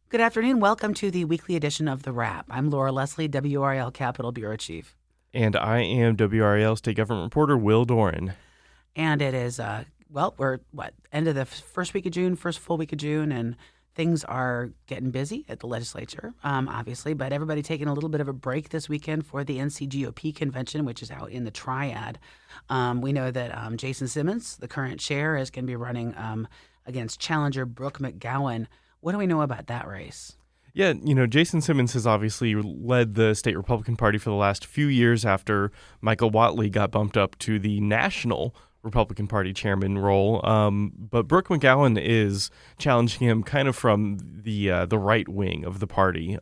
Good afternoon. Welcome to the weekly edition of The Wrap. I'm Laura Leslie, WRAL Capitol Bureau Chief. And I am WRAL State Government Reporter Will Doran. And it is, we're end of the first week of June, first full week of June, and things are getting busy at the legislature, obviously, but everybody taking a little bit of a break this weekend for the NCGOP convention, which is out in the Triad. We know that Jason Simmons, the current chair, is going to be running against challenger Brooke McGowan. What do we know about that race? Yeah, Jason Simmons has obviously led the state Republican Party for the last few years after Michael Whatley got bumped up to the national Republican Party chairman role. But Brooke McGowan is challenging him kind of from the right wing of the party,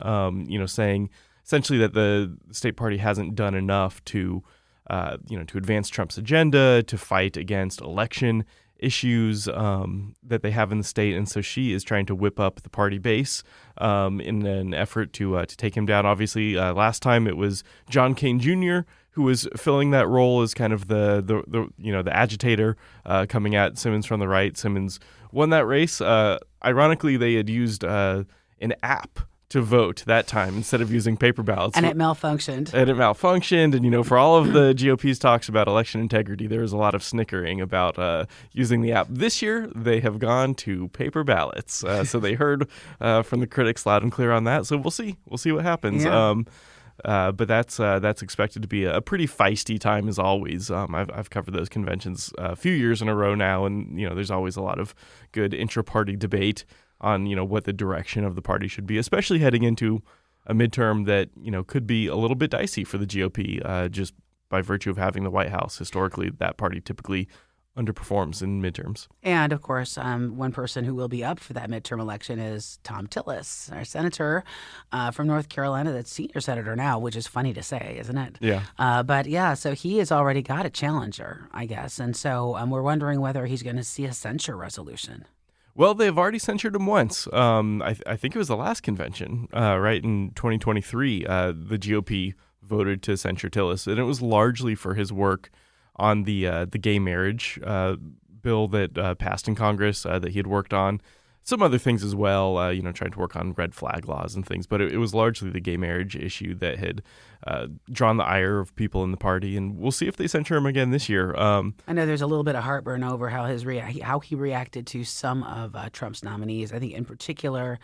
saying essentially that the state party hasn't done enough to advance Trump's agenda, to fight against election issues that they have in the state, and so she is trying to whip up the party base in an effort to take him down. Obviously, last time it was John Kane Jr. who was filling that role as kind of the agitator coming at Simmons from the right. Simmons won that race. Ironically, they had used an app to vote that time instead of using paper ballots. And it malfunctioned. And for all of the GOP's talks about election integrity, there was a lot of snickering about using the app. This year, they have gone to paper ballots. So they heard from the critics loud and clear on that. So we'll see. We'll see what happens. Yeah. But that's expected to be a pretty feisty time as always. I've covered those conventions a few years in a row now, and there's always a lot of good intra-party debate on what the direction of the party should be, especially heading into a midterm that could be a little bit dicey for the GOP, just by virtue of having the White House. Historically, that party typically underperforms in midterms. And, of course, one person who will be up for that midterm election is Thom Tillis, our senator from North Carolina, that's senior senator now, which is funny to say, isn't it? Yeah. So he has already got a challenger, I guess. And so we're wondering whether he's going to see a censure resolution. Well, they've already censured him once. I think it was the last convention, right in 2023. The GOP voted to censure Tillis, and it was largely for his work on the gay marriage bill that passed in Congress that he had worked on. Some other things as well, trying to work on red flag laws and things. But it was largely the gay marriage issue that had drawn the ire of people in the party. And we'll see if they censure him again this year. I know there's a little bit of heartburn over how he reacted to some of Trump's nominees. I think in particular,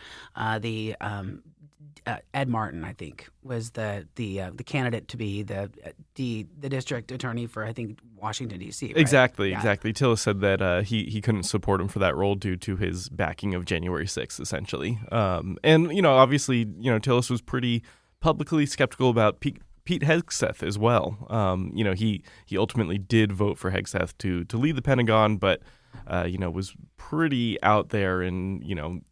Ed Martin, I think, was the candidate to be the district attorney for, I think, Washington, D.C. Right? Exactly. Tillis said that he couldn't support him for that role due to his backing of January 6th, essentially. And obviously, Tillis was pretty publicly skeptical about Pete Hegseth as well. He ultimately did vote for Hegseth to lead the Pentagon, but, was pretty out there in,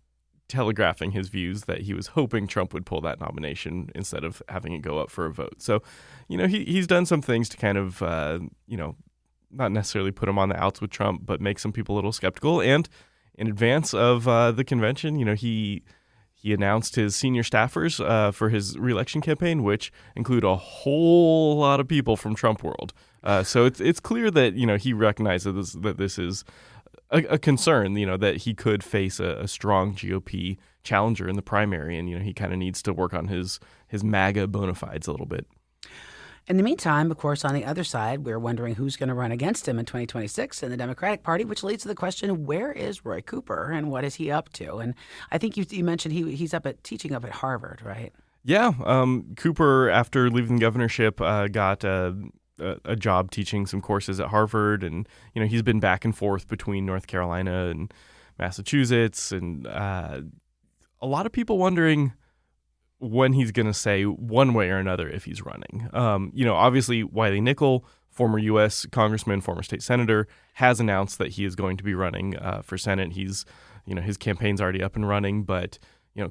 telegraphing his views that he was hoping Trump would pull that nomination instead of having it go up for a vote. So, he's done some things to kind of, not necessarily put him on the outs with Trump, but make some people a little skeptical. And in advance of the convention, he announced his senior staffers for his reelection campaign, which include a whole lot of people from Trump world. So it's clear that, he recognizes that this is a concern, that he could face a strong GOP challenger in the primary, and he kind of needs to work on his MAGA bona fides a little bit. In the meantime, of course, on the other side, we're wondering who's going to run against him in 2026 in the Democratic Party, which leads to the question, where is Roy Cooper and what is he up to? And I think you mentioned he's teaching up at Harvard, right? Yeah. Cooper, after leaving the governorship, got a job teaching some courses at Harvard, and he's been back and forth between North Carolina and Massachusetts, and a lot of people wondering when he's going to say one way or another if he's running. Obviously Wiley Nickel, former U.S. congressman, former state senator, has announced that he is going to be running for Senate. He's his campaign's already up and running, but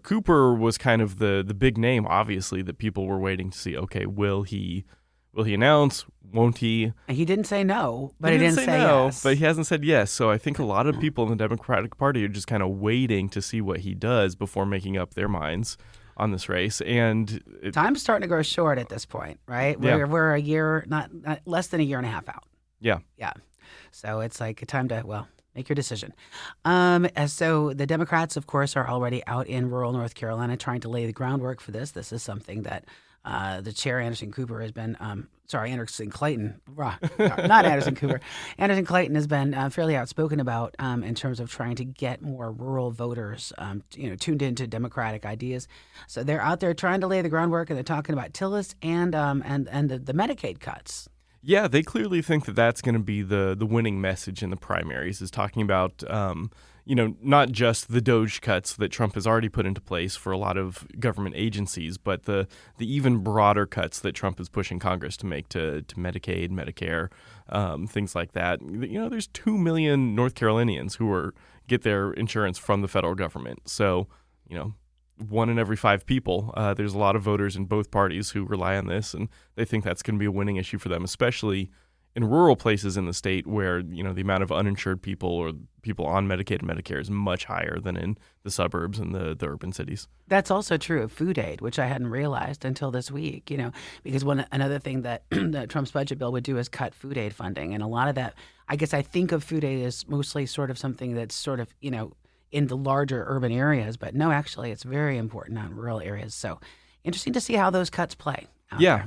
Cooper was kind of the big name, obviously, that people were waiting to see. Okay, will he announce? Won't he? And he didn't say no, but he didn't say no, yes. But he hasn't said yes. So I think a lot of people in the Democratic Party are just kind of waiting to see what he does before making up their minds on this race. And time's starting to grow short at this point, right? We're a year, not less than a year and a half out. Yeah. So it's like a time to, Make your decision. So the Democrats, of course, are already out in rural North Carolina trying to lay the groundwork for this. This is something that the chair, Anderson Cooper, has been, Anderson Clayton, not Anderson Cooper. Anderson Clayton has been fairly outspoken about in terms of trying to get more rural voters, tuned into Democratic ideas. So they're out there trying to lay the groundwork, and they're talking about Tillis and the Medicaid cuts. Yeah, they clearly think that that's going to be the winning message in the primaries, is talking about, not just the DOGE cuts that Trump has already put into place for a lot of government agencies, but the even broader cuts that Trump is pushing Congress to make to Medicaid, Medicare, things like that. There's 2 million North Carolinians who get their insurance from the federal government. So, 1 in every 5 people. There's a lot of voters in both parties who rely on this, and they think that's going to be a winning issue for them, especially in rural places in the state where, the amount of uninsured people or people on Medicaid and Medicare is much higher than in the suburbs and the urban cities. That's also true of food aid, which I hadn't realized until this week, because another thing that Trump's budget bill would do is cut food aid funding. And a lot of that, I guess I think of food aid as mostly sort of something that's sort of, in the larger urban areas, but no, actually, it's very important on rural areas. So interesting to see how those cuts play. Yeah.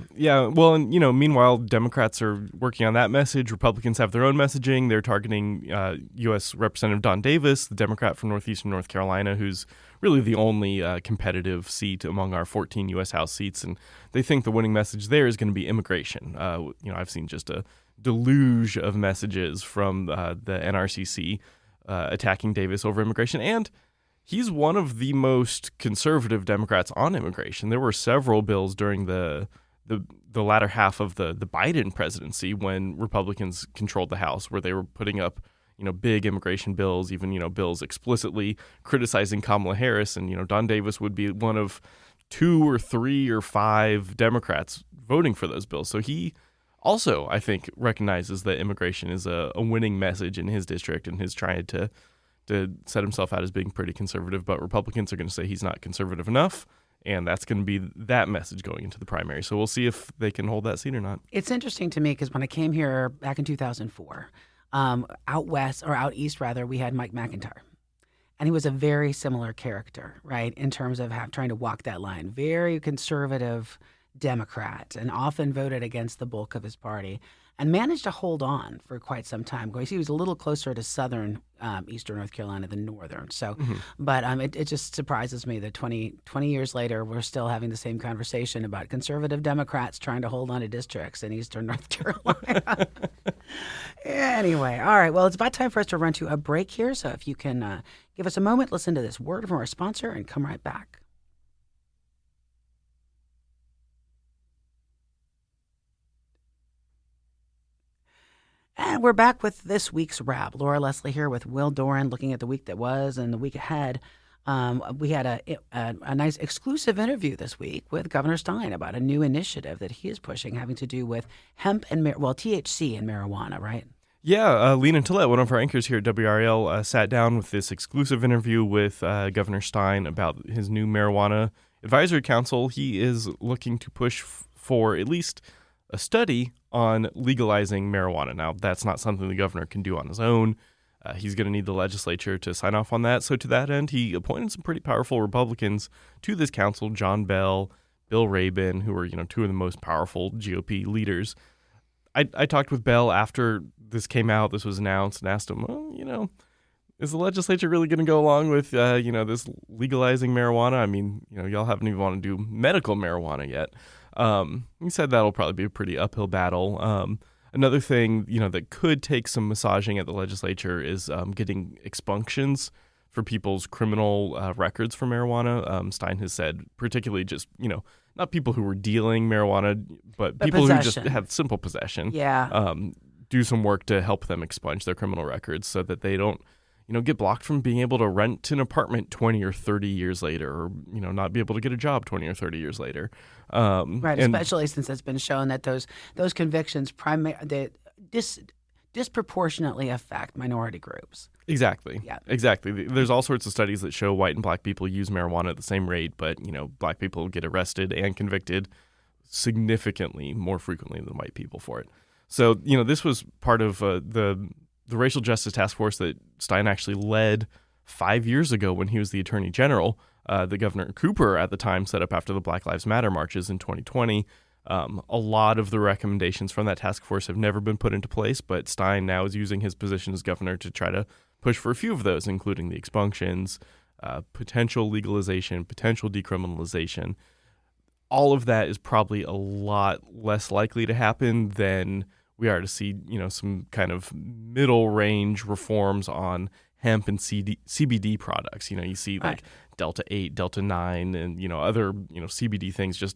Well, and meanwhile, Democrats are working on that message. Republicans have their own messaging. They're targeting U.S. Representative Don Davis, the Democrat from northeastern North Carolina, who's really the only competitive seat among our 14 U.S. House seats, and they think the winning message there is going to be immigration. I've seen just a deluge of messages from the NRCC attacking Davis over immigration, and he's one of the most conservative Democrats on immigration. There were several bills during the latter half of the Biden presidency when Republicans controlled the House, where they were putting up big immigration bills, even bills explicitly criticizing Kamala Harris, and Don Davis would be one of 2 or 3 or 5 Democrats voting for those bills. So he also, I think, recognizes that immigration is a winning message in his district, and is trying to set himself out as being pretty conservative. But Republicans are going to say he's not conservative enough, and that's going to be that message going into the primary. So we'll see if they can hold that seat or not. It's interesting to me because when I came here back in 2004, out east, we had Mike McIntyre. And he was a very similar character, right, in terms of trying to walk that line. Very conservative Democrat, and often voted against the bulk of his party, and managed to hold on for quite some time. He was a little closer to southern eastern North Carolina than northern. So, but it just surprises me that 20 years later, we're still having the same conversation about conservative Democrats trying to hold on to districts in eastern North Carolina. Anyway, all right. Well, it's about time for us to run to a break here. So if you can give us a moment, listen to this word from our sponsor, and come right back. And we're back with this week's WRAL. Laura Leslie here with Will Doran, looking at the week that was and the week ahead. We had a nice exclusive interview this week with Governor Stein about a new initiative that he is pushing having to do with hemp and THC and marijuana, right? Yeah, Lena Tillett, one of our anchors here at WRAL, sat down with this exclusive interview with Governor Stein about his new marijuana advisory council. He is looking to push for at least a study on legalizing marijuana. Now, that's not something the governor can do on his own. He's going to need the legislature to sign off on that. So to that end, he appointed some pretty powerful Republicans to this council, John Bell, Bill Rabin, who are, 2 of the most powerful GOP leaders. I talked with Bell after this came out, this was announced, and asked him, well, is the legislature really going to go along with, this legalizing marijuana? I mean, y'all haven't even wanted to do medical marijuana yet. He said that'll probably be a pretty uphill battle. Another thing, that could take some massaging at the legislature is getting expunctions for people's criminal records for marijuana. Stein has said, particularly just, not people who were dealing marijuana, but people possession. who just had simple possession. Yeah. Do some work to help them expunge their criminal records so that they don't, get blocked from being able to rent an apartment 20 or 30 years later, or, not be able to get a job 20 or 30 years later. Right, especially since it's been shown that those convictions disproportionately affect minority groups. Exactly. Yeah. Exactly. There's all sorts of studies that show white and black people use marijuana at the same rate, but, black people get arrested and convicted significantly more frequently than white people for it. So, this was part of the the racial justice task force that Stein actually led 5 years ago when he was the attorney general, the Governor Cooper at the time set up after the Black Lives Matter marches in 2020. A lot of the recommendations from that task force have never been put into place, but Stein now is using his position as governor to try to push for a few of those, including the expunctions, potential legalization, potential decriminalization. All of that is probably a lot less likely to happen than we are to see, some kind of middle range reforms on hemp and CBD products. You see like Delta 8, Delta 9, and, other, CBD things just,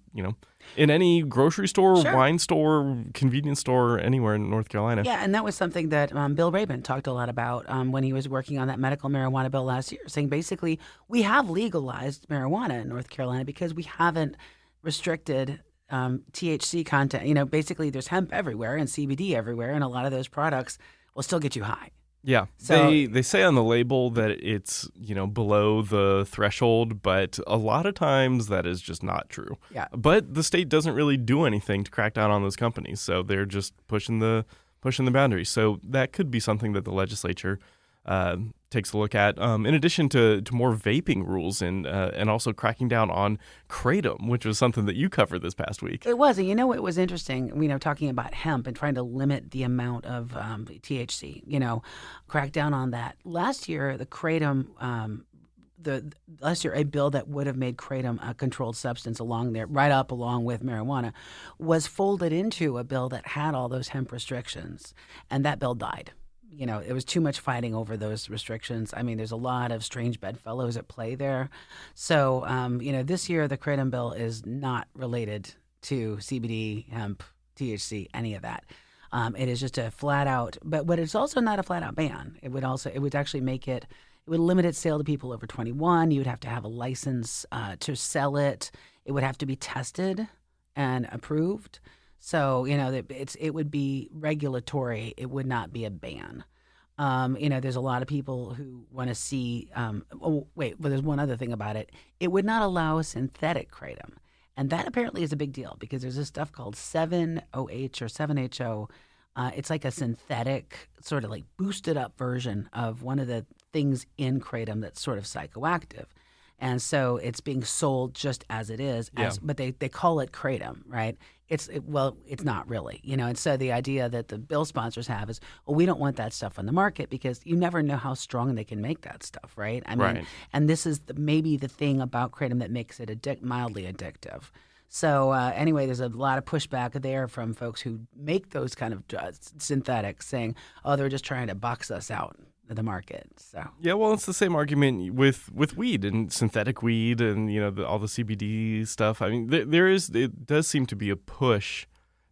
in any grocery store, Sure. wine store, convenience store, anywhere in North Carolina. Yeah, and that was something that Bill Rabin talked a lot about when he was working on that medical marijuana bill last year, saying basically we have legalized marijuana in North Carolina because we haven't restricted THC content. Basically there's hemp everywhere and CBD everywhere, and a lot of those products will still get you high. Yeah, So- they say on the label that it's, below the threshold, but a lot of times that is just not true. Yeah. But the state doesn't really do anything to crack down on those companies, so they're just pushing the boundaries. So that could be something that the legislature takes a look at, in addition to more vaping rules and also cracking down on kratom, which was something that you covered this past week. It was, and it was interesting, talking about hemp and trying to limit the amount of THC, crack down on that. Last year, the kratom, last year, a bill that would have made kratom a controlled substance along with marijuana was folded into a bill that had all those hemp restrictions, and that bill died. It was too much fighting over those restrictions. I mean, there's a lot of strange bedfellows at play there. So, this year the kratom bill is not related to CBD, hemp, THC, any of that. It is just a flat out, but it's also not a flat out ban. It would actually it would limit its sale to people over 21. You would have to have a license to sell it. It would have to be tested and approved. So, it would be regulatory. It would not be a ban. There's a lot of people who want to see, there's one other thing about it. It would not allow synthetic kratom. And that apparently is a big deal because there's this stuff called 7-OH or 7-HO. It's like a synthetic, sort of like boosted up version of one of the things in kratom that's sort of psychoactive. And so it's being sold just as it is, but they call it kratom, right? It's not really, And so the idea that the bill sponsors have is, we don't want that stuff on the market because you never know how strong they can make that stuff, right? I mean, Right. And this is maybe the thing about kratom that makes it mildly addictive. So anyway, there's a lot of pushback there from folks who make those kind of synthetics, saying, they're just trying to box us out of the market. So Yeah, well, it's the same argument with weed and synthetic weed and all the CBD stuff. I mean, it does seem to be a push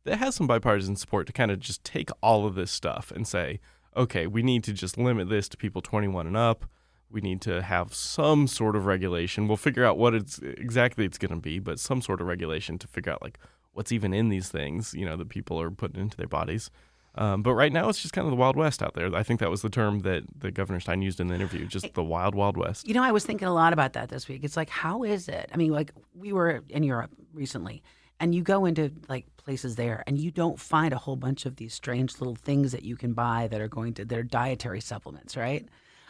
that has some bipartisan support to kind of just take all of this stuff and say, okay, we need to just limit this to people 21 and up. We need to have some sort of regulation. We'll figure out what it's going to be, but some sort of regulation to figure out like what's even in these things, that people are putting into their bodies. But right now, it's just kind of the Wild West out there. I think that was the term that Governor Stein used in the interview, just the wild, wild west. I was thinking a lot about that this week. It's like, how is it? I mean, like we were in Europe recently, and you go into like places there, and you don't find a whole bunch of these strange little things that you can buy that are they're dietary supplements, right?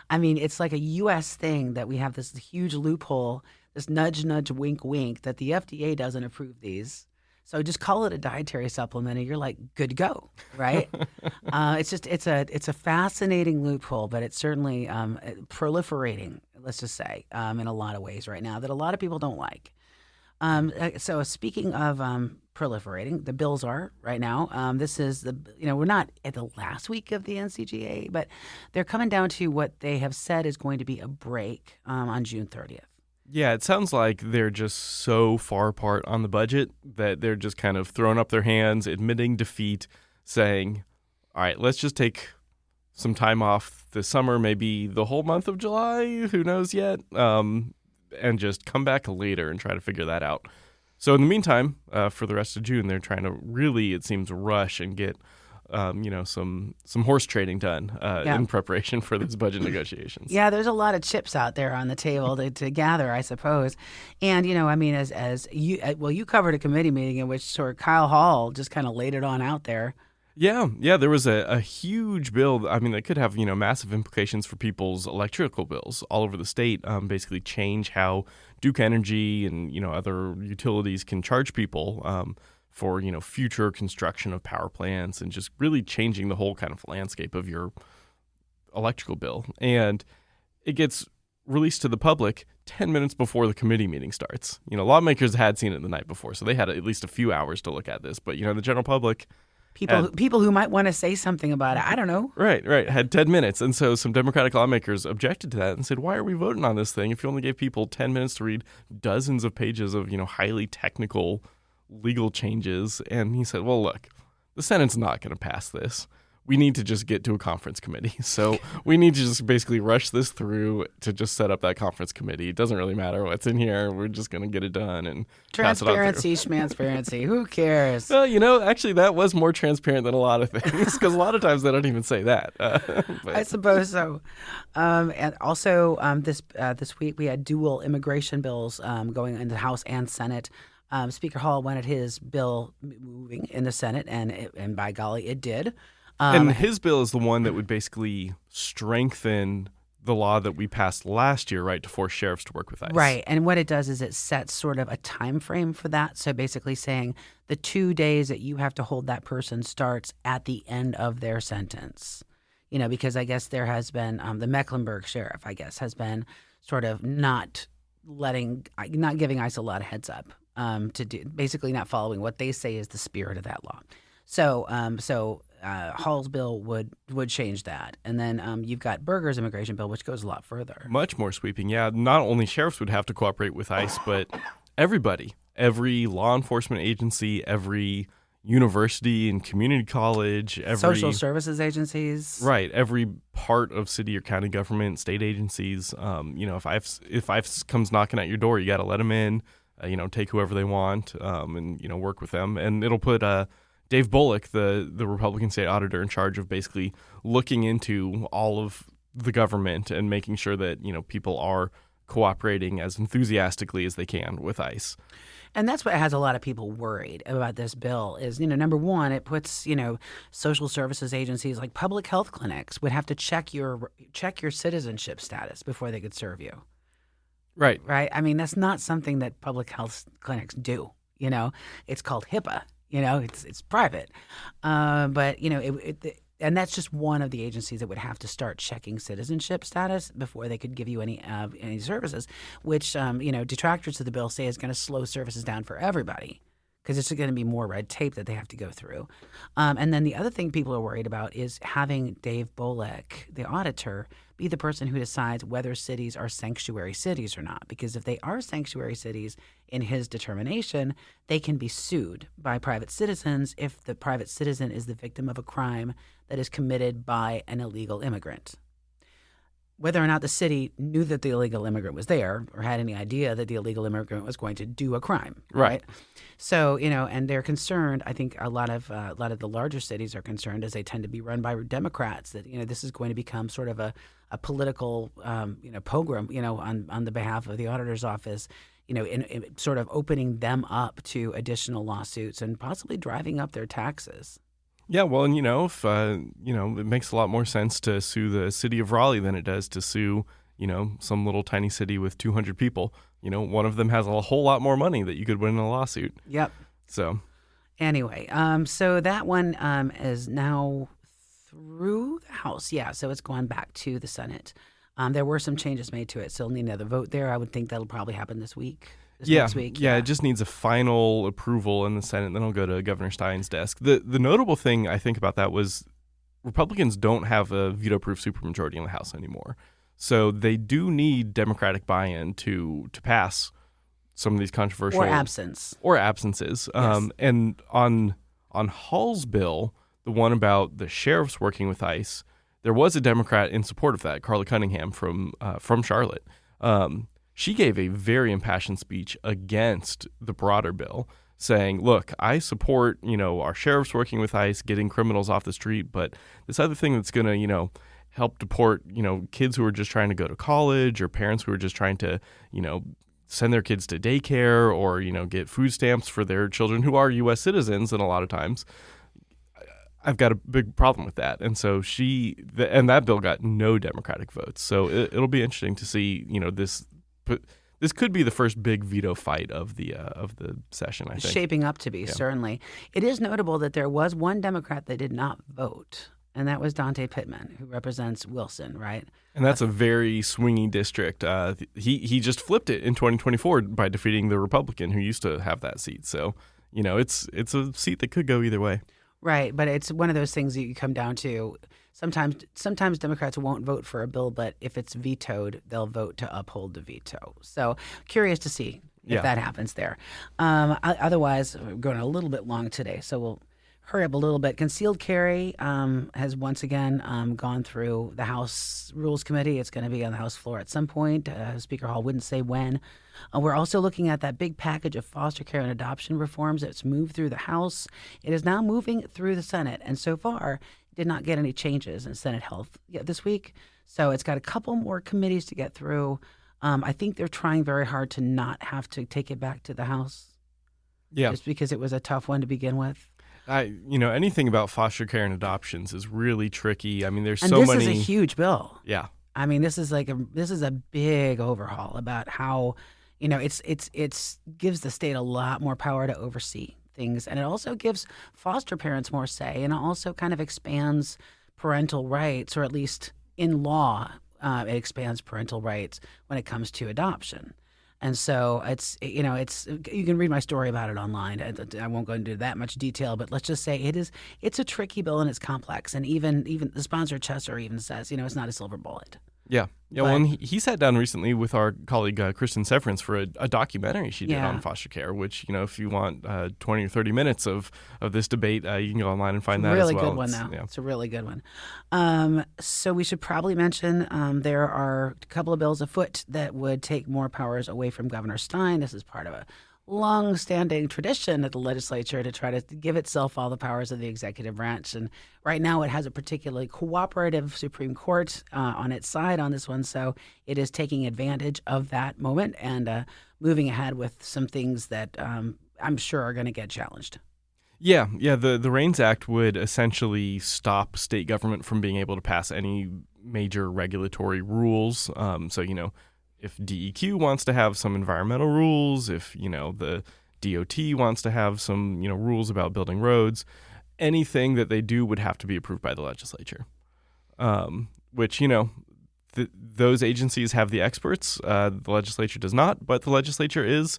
I mean, it's like a U.S. thing that we have this huge loophole, this nudge, nudge, wink, wink, that the FDA doesn't approve these. So just call it a dietary supplement, and you're like good to go, right? It's a fascinating loophole, but it's certainly proliferating. Let's just say in a lot of ways right now that a lot of people don't like. So speaking of proliferating, the bills are right now. This is we're not at the last week of the NCGA, but they're coming down to what they have said is going to be a break on June 30th. Yeah, it sounds like they're just so far apart on the budget that they're just kind of throwing up their hands, admitting defeat, saying, all right, let's just take some time off this summer, maybe the whole month of July, who knows yet, and just come back later and try to figure that out. So in the meantime, for the rest of June, they're trying to really, it seems, rush and get some horse trading done in preparation for these budget negotiations. Yeah, there's a lot of chips out there on the table to gather, I suppose. And, as you covered a committee meeting in which sort of Kyle Hall just kind of laid it on out there. Yeah, there was a huge bill. I mean, that could have, massive implications for people's electrical bills all over the state. Basically change how Duke Energy and, other utilities can charge people for, future construction of power plants, and just really changing the whole kind of landscape of your electrical bill. And it gets released to the public 10 minutes before the committee meeting starts. Lawmakers had seen it the night before, so they had at least a few hours to look at this. But, the general public... People who might want to say something about it. I don't know. Right. Had 10 minutes. And so some Democratic lawmakers objected to that and said, why are we voting on this thing if you only gave people 10 minutes to read dozens of pages of, highly technical legal changes? And he said, well, look, the Senate's not going to pass this. We need to just get to a conference committee. So we need to just basically rush this through to just set up that conference committee. It doesn't really matter what's in here. We're just going to get it done and transparency, schmansparency. Who cares? Well, actually, that was more transparent than a lot of things, because a lot of times they don't even say that. I suppose so. And also this week we had dual immigration bills going into the House and Senate. Speaker Hall wanted his bill moving in the Senate, and by golly, it did. And his bill is the one that would basically strengthen the law that we passed last year, right, to force sheriffs to work with ICE. Right. And what it does is it sets sort of a time frame for that. So basically saying the 2 days that you have to hold that person starts at the end of their sentence. Because I guess there has been the Mecklenburg sheriff, I guess, has been sort of not giving ICE a lot of heads up to do, basically not following what they say is the spirit of that law. So Hall's bill would change that. And then you've got Berger's immigration bill, which goes a lot further. Much more sweeping, yeah. Not only sheriffs would have to cooperate with ICE, but everybody, every law enforcement agency, every university and community college, every social services agencies. Right, every part of city or county government, state agencies. If ICE comes knocking at your door, you got to let them in, take whoever they want, and, work with them. And it'll put... Dave Bullock, the Republican state auditor, in charge of basically looking into all of the government and making sure that, people are cooperating as enthusiastically as they can with ICE. And that's what has a lot of people worried about this bill is, number one, it puts, social services agencies like public health clinics would have to check your citizenship status before they could serve you. Right. Right. I mean, that's not something that public health clinics do. It's called HIPAA. It's private, but and that's just one of the agencies that would have to start checking citizenship status before they could give you any services, which detractors of the bill say is going to slow services down for everybody because it's going to be more red tape that they have to go through. And then the other thing people are worried about is having Dave Bullock, the auditor, be the person who decides whether cities are sanctuary cities or not. Because if they are sanctuary cities, in his determination, they can be sued by private citizens if the private citizen is the victim of a crime that is committed by an illegal immigrant. Whether or not the city knew that the illegal immigrant was there or had any idea that the illegal immigrant was going to do a crime, right? So, and they're concerned. I think a lot of the larger cities are concerned, as they tend to be run by Democrats, that this is going to become sort of a political pogrom, on the behalf of the auditor's office, in sort of opening them up to additional lawsuits and possibly driving up their taxes. Yeah, well, and if it makes a lot more sense to sue the city of Raleigh than it does to sue, some little tiny city with 200 people. One of them has a whole lot more money that you could win in a lawsuit. Yep. So anyway, so that one is now through the House. Yeah, so it's gone back to the Senate. There were some changes made to it. Still need another vote there. I would think that'll probably happen this week. Next week. Yeah, it just needs a final approval in the Senate, then it'll go to Governor Stein's desk. The notable thing I think about that was Republicans don't have a veto-proof supermajority in the House anymore. So they do need Democratic buy-in to pass some of these controversial... Or absences. Yes. And on Hall's bill, the one about the sheriffs working with ICE, there was a Democrat in support of that, Carla Cunningham from Charlotte. She gave a very impassioned speech against the broader bill, saying, look, I support, our sheriffs working with ICE, getting criminals off the street, but this other thing that's going to, help deport, kids who are just trying to go to college or parents who are just trying to, send their kids to daycare or, get food stamps for their children who are U.S. citizens, and a lot of times, I've got a big problem with that. And so and that bill got no Democratic votes. So it'll be interesting to see, this could be the first big veto fight of the session, I think. Shaping up to be, certainly. It is notable that there was one Democrat that did not vote, and that was Dante Pittman, who represents Wilson, right? And that's a very swingy district. He just flipped it in 2024 by defeating the Republican who used to have that seat. So, it's a seat that could go either way. Right, but it's one of those things that you come down to. Sometimes Democrats won't vote for a bill, but if it's vetoed, they'll vote to uphold the veto. So curious to see if that happens there. Otherwise, we're going a little bit long today, so we'll hurry up a little bit. Concealed carry has once again gone through the House Rules Committee. It's going to be on the House floor at some point. Speaker Hall wouldn't say when. We're also looking at that big package of foster care and adoption reforms that's moved through the House. It is now moving through the Senate, and so far did not get any changes in Senate Health yet this week. So it's got a couple more committees to get through. I think they're trying very hard to not have to take it back to the House. Yeah. Just because it was a tough one to begin with. Anything about foster care and adoptions is really tricky. I mean, there's and so this many. This is a huge bill. Yeah. I mean, this is a big overhaul about how, it's gives the state a lot more power to oversee things, and it also gives foster parents more say, and it also kind of expands parental rights, or at least in law, it expands parental rights when it comes to adoption. And so it's you can read my story about it online. I won't go into that much detail, but let's just say it's a tricky bill and it's complex. And even the sponsor Chesser even says, it's not a silver bullet. Yeah. Well, and he sat down recently with our colleague Kristen Severance for a documentary she did on foster care, which, if you want 20 or 30 minutes of this debate, you can go online and find that as well. It's a really good one, though. It's a really good one. So we should probably mention there are a couple of bills afoot that would take more powers away from Governor Stein. This is part of a long-standing tradition at the legislature to try to give itself all the powers of the executive branch. And right now it has a particularly cooperative Supreme Court on its side on this one. So it is taking advantage of that moment and moving ahead with some things that I'm sure are going to get challenged. Yeah. The REINS Act would essentially stop state government from being able to pass any major regulatory rules. If DEQ wants to have some environmental rules, if, the DOT wants to have some, rules about building roads, anything that they do would have to be approved by the legislature, which, those agencies have the experts. The legislature does not, but the legislature is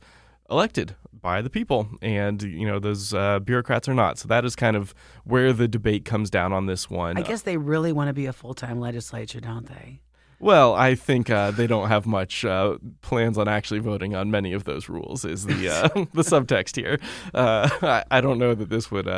elected by the people, and, those bureaucrats are not. So that is kind of where the debate comes down on this one. I guess they really want to be a full-time legislature, don't they? Well, I think they don't have much plans on actually voting on many of those rules is the the subtext here. I don't know that this would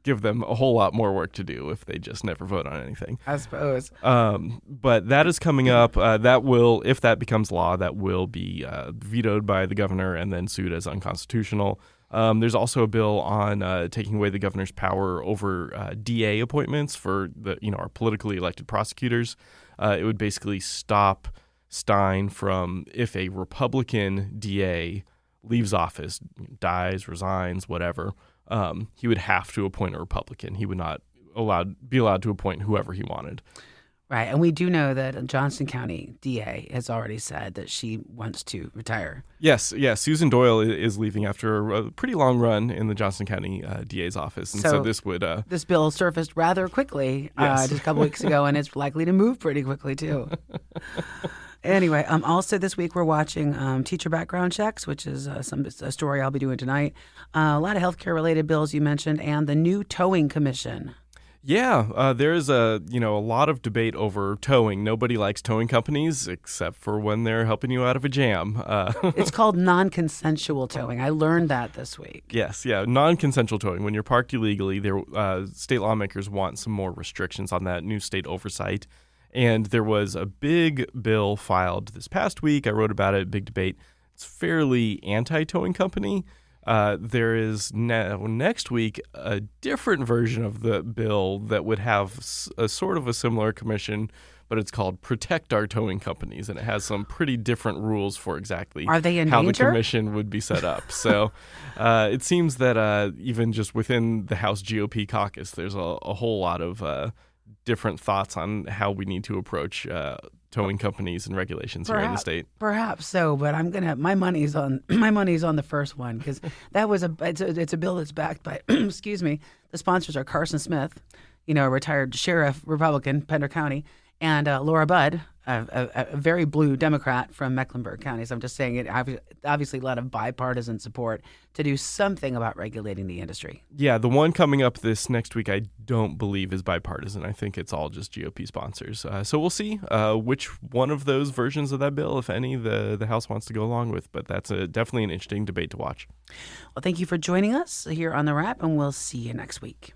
give them a whole lot more work to do if they just never vote on anything. I suppose. But that is coming up. That will, if that becomes law, that will be vetoed by the governor and then sued as unconstitutional. There's also a bill on taking away the governor's power over DA appointments for our politically elected prosecutors. It would basically stop Stein from, if a Republican DA leaves office, dies, resigns, whatever, he would have to appoint a Republican. He would not be allowed to appoint whoever he wanted. Right, and we do know that Johnson County DA has already said that she wants to retire. Yes, Susan Doyle is leaving after a pretty long run in the Johnson County DA's office, and so this would this bill surfaced rather quickly just a couple weeks ago, and it's likely to move pretty quickly too. Anyway, also this week we're watching teacher background checks, which is a story I'll be doing tonight. A lot of healthcare related bills you mentioned, and the new towing commission. Yeah, there is a lot of debate over towing. Nobody likes towing companies except for when they're helping you out of a jam. It's called non-consensual towing. I learned that this week. Yes, non-consensual towing. When you're parked illegally, state lawmakers want some more restrictions on that, new state oversight. And there was a big bill filed this past week. I wrote about it, big debate. It's fairly anti-towing company. There is next week a different version of the bill that would have a sort of a similar commission, but it's called Protect Our Towing Companies, and it has some pretty different rules for exactly Are they in how danger? the commission would be set up. So it seems that even just within the House GOP caucus, there's a whole lot of different thoughts on how we need to approach towing companies and regulations here in the state. Perhaps so, but my money's on the first one, because that was it's a bill that's backed by excuse me, the sponsors are Carson Smith, a retired sheriff, Republican, Pender County, and Laura Budd, a very blue Democrat from Mecklenburg County. So I'm just saying it obviously a lot of bipartisan support to do something about regulating the industry. Yeah, the one coming up this next week I don't believe is bipartisan. I think it's all just GOP sponsors. So we'll see which one of those versions of that bill, if any, the House wants to go along with. But that's definitely an interesting debate to watch. Well, thank you for joining us here on The Wrap, and we'll see you next week.